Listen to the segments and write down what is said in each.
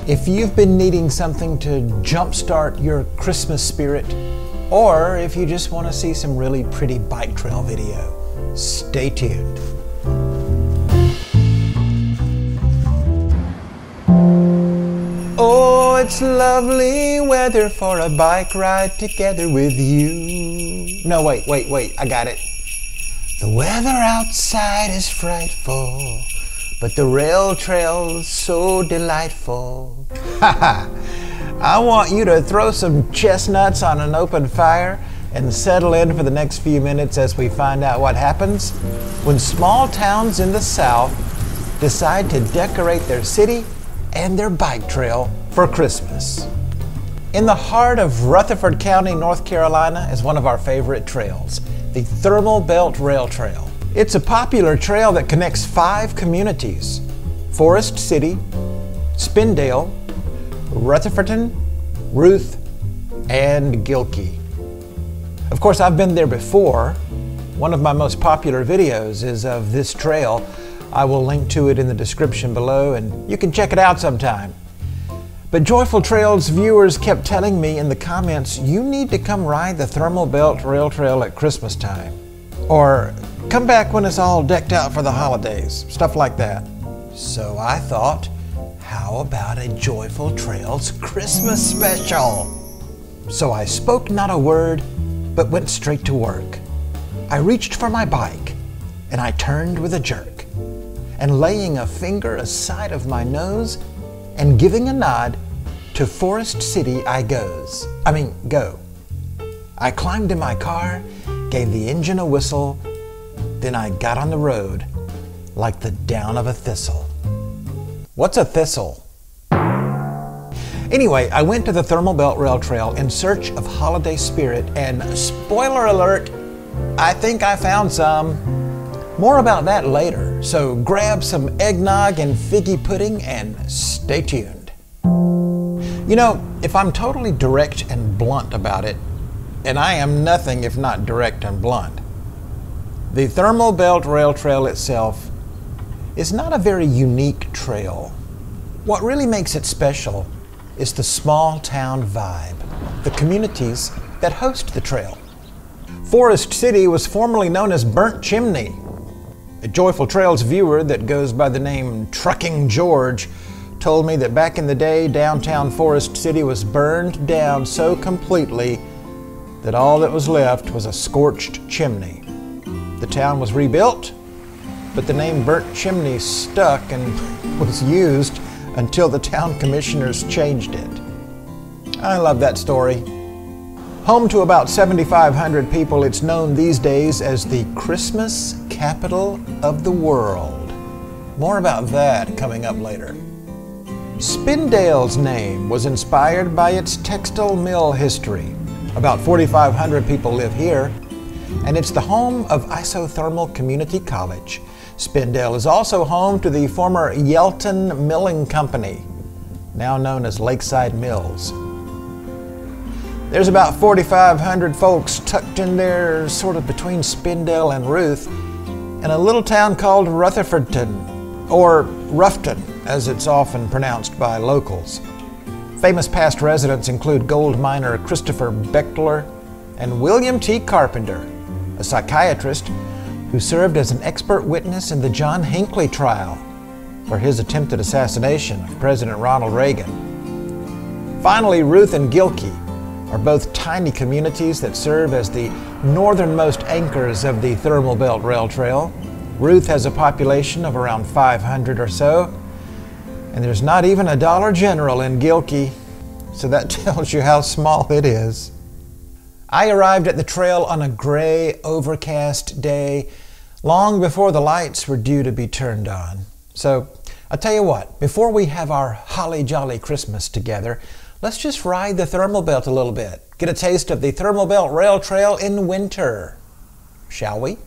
If you've been needing something to jumpstart your Christmas spirit, or if you just want to see some really pretty bike trail video, stay tuned. Oh, it's lovely weather for a bike ride together with you. No, wait, I got it. The weather outside is frightful, but the rail trail's so delightful. Haha! I want you to throw some chestnuts on an open fire and settle in for the next few minutes as we find out what happens when small towns in the South decide to decorate their city and their bike trail for Christmas. In the heart of Rutherford County, North Carolina is one of our favorite trails, the Thermal Belt Rail Trail. It's a popular trail that connects 5 communities: Forest City, Spindale, Rutherfordton, Ruth, and Gilkey. Of course, I've been there before. One of my most popular videos is of this trail. I will link to it in the description below, and you can check it out sometime. But Joyful Trails viewers kept telling me in the comments, you need to come ride the Thermal Belt Rail Trail at Christmas time. Or come back when it's all decked out for the holidays, stuff like that. So I thought, how about a Joyful Trails Christmas special? So I spoke not a word, but went straight to work. I reached for my bike, and I turned with a jerk. And laying a finger aside of my nose and giving a nod, to Forest City I go. I climbed in my car, gave the engine a whistle, then I got on the road like the down of a thistle. What's a thistle? Anyway, I went to the Thermal Belt Rail Trail in search of holiday spirit, and spoiler alert, I think I found some. More about that later, so grab some eggnog and figgy pudding and stay tuned. You know, if I'm totally direct and blunt about it, and I am nothing if not direct and blunt, the Thermal Belt Rail Trail itself is not a very unique trail. What really makes it special is the small town vibe, the communities that host the trail. Forest City was formerly known as Burnt Chimney. A Joyful Trails viewer that goes by the name Trucking George told me that back in the day, downtown Forest City was burned down so completely that all that was left was a scorched chimney. The town was rebuilt, but the name Burnt Chimney stuck and was used until the town commissioners changed it. I love that story. Home to about 7,500 people, it's known these days as the Christmas capital of the world. More about that coming up later. Spindale's name was inspired by its textile mill history. About 4,500 people live here, and it's the home of Isothermal Community College. Spindale is also home to the former Yelton Milling Company, now known as Lakeside Mills. There's about 4,500 folks tucked in there sort of between Spindale and Ruth in a little town called Rutherfordton, or Ruffton as it's often pronounced by locals. Famous past residents include gold miner Christopher Bechtler and William T. Carpenter, a psychiatrist who served as an expert witness in the John Hinckley trial for his attempted assassination of President Ronald Reagan. Finally, Ruth and Gilkey are both tiny communities that serve as the northernmost anchors of the Thermal Belt Rail Trail. Ruth has a population of around 500 or so, and there's not even a Dollar General in Gilkey, so that tells you how small it is. I arrived at the trail on a gray, overcast day, long before the lights were due to be turned on. So, I'll tell you what, before we have our holly jolly Christmas together, let's just ride the Thermal Belt a little bit. Get a taste of the Thermal Belt Rail Trail in winter. Shall we?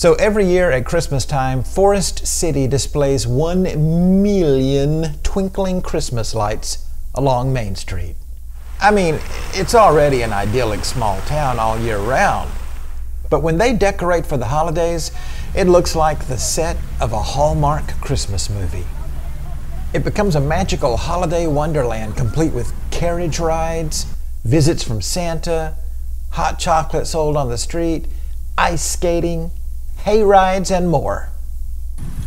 So every year at Christmas time, Forest City displays 1 million twinkling Christmas lights along Main Street. I mean, it's already an idyllic small town all year round. But when they decorate for the holidays, it looks like the set of a Hallmark Christmas movie. It becomes a magical holiday wonderland complete with carriage rides, visits from Santa, hot chocolate sold on the street, ice skating, hay rides, and more.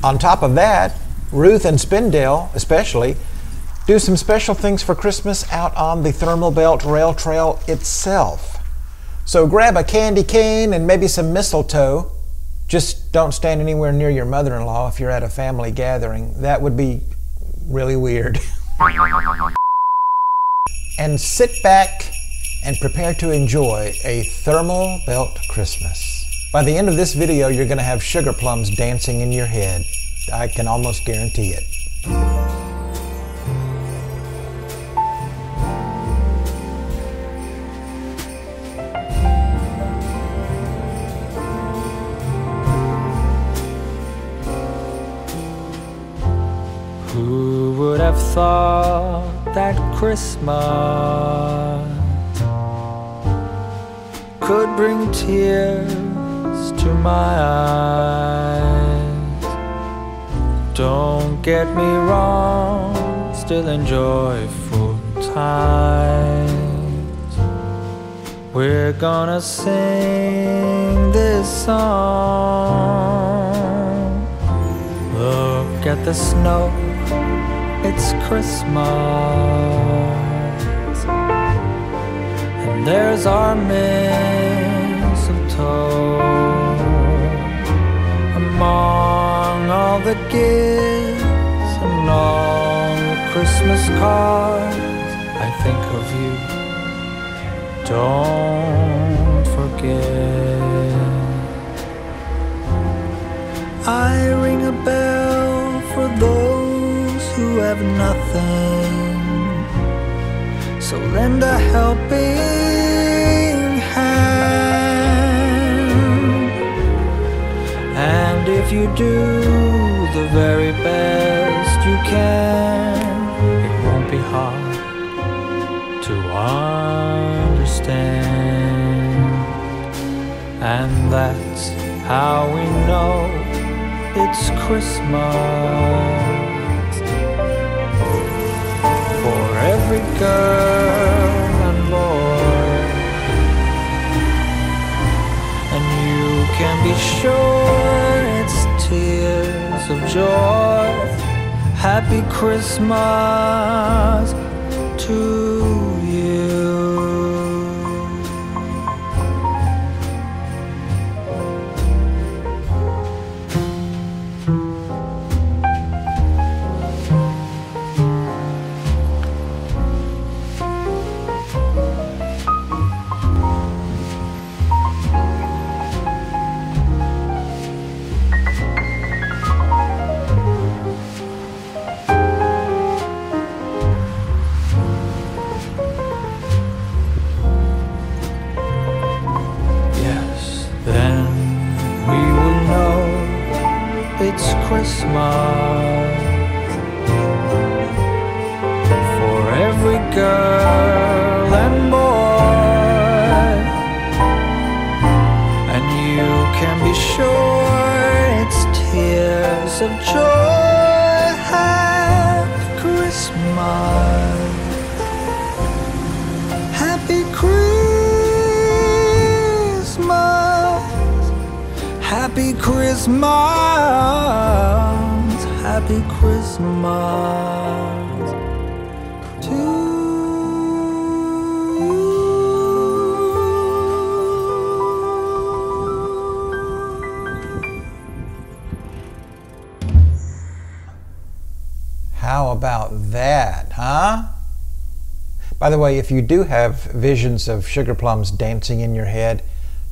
On top of that, Ruth and Spindale, especially, do some special things for Christmas out on the Thermal Belt Rail Trail itself. So grab a candy cane and maybe some mistletoe. Just don't stand anywhere near your mother-in-law if you're at a family gathering. That would be really weird. And sit back and prepare to enjoy a Thermal Belt Christmas. By the end of this video, you're going to have sugar plums dancing in your head. I can almost guarantee it. Who would have thought that Christmas could bring tears to my eyes? Don't get me wrong, still enjoy full times. We're gonna sing this song. Look at the snow, it's Christmas, and there's our mistletoe. Among all the gifts and all the Christmas cards, I think of you, don't forget. I ring a bell for those who have nothing, so lend a helping hand. And if you do the very best you can, it won't be hard to understand. And that's how we know it's Christmas. For every girl and boy, and you can be sure it's tears of joy. Happy Christmas to you. It's Christmas for every girl and boy, and you can be sure it's tears of joy. Happy Christmas, happy Christmas, happy Christmas, happy Christmas to you. How about that, huh? By the way, if you do have visions of sugar plums dancing in your head,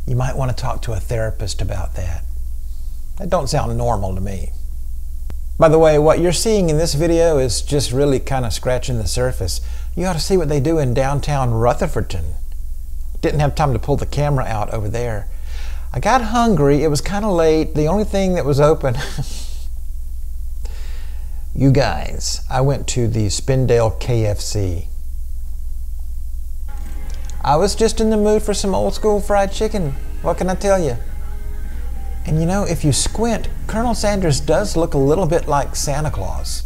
you might want to talk to a therapist about that. That don't sound normal to me. By the way, what you're seeing in this video is just really kind of scratching the surface. You ought to see what they do in downtown Rutherfordton. Didn't have time to pull the camera out over there. I got hungry. It was kind of late. The only thing that was open, you guys, I went to the Spindale KFC. I was just in the mood for some old school fried chicken. What can I tell you? And you know, if you squint, Colonel Sanders does look a little bit like Santa Claus.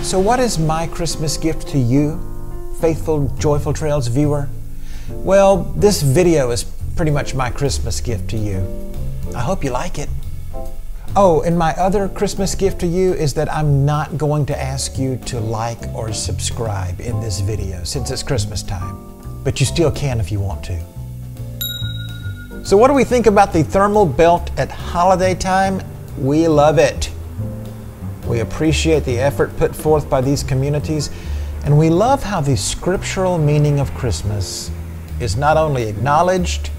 So what is my Christmas gift to you, faithful Joyful Trails viewer? Well, this video is pretty much my Christmas gift to you. I hope you like it. Oh, and my other Christmas gift to you is that I'm not going to ask you to like or subscribe in this video since it's Christmas time, but you still can if you want to. So what do we think about the thermal belt at holiday time? We love it. We appreciate the effort put forth by these communities, and we love how the scriptural meaning of Christmas is not only acknowledged,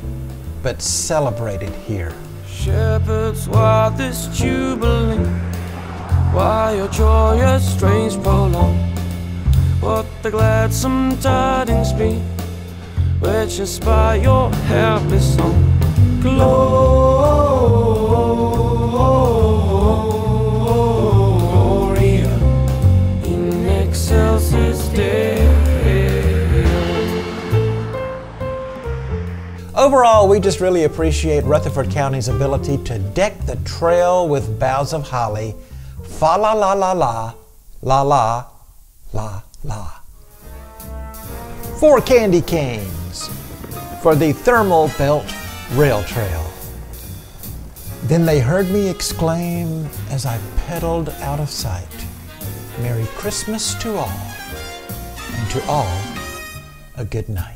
but celebrated here. Shepherds, why this jubilee? Why your joyous strains prolong? What the gladsome tidings be, which inspire your happy song? Gloria in excelsis Deo. Overall, we just really appreciate Rutherford County's ability to deck the trail with boughs of holly. Fa la la la la, la la, la la. 4 candy canes for the Thermal Belt Rail Trail. Then they heard me exclaim as I pedaled out of sight, Merry Christmas to all, and to all a good night.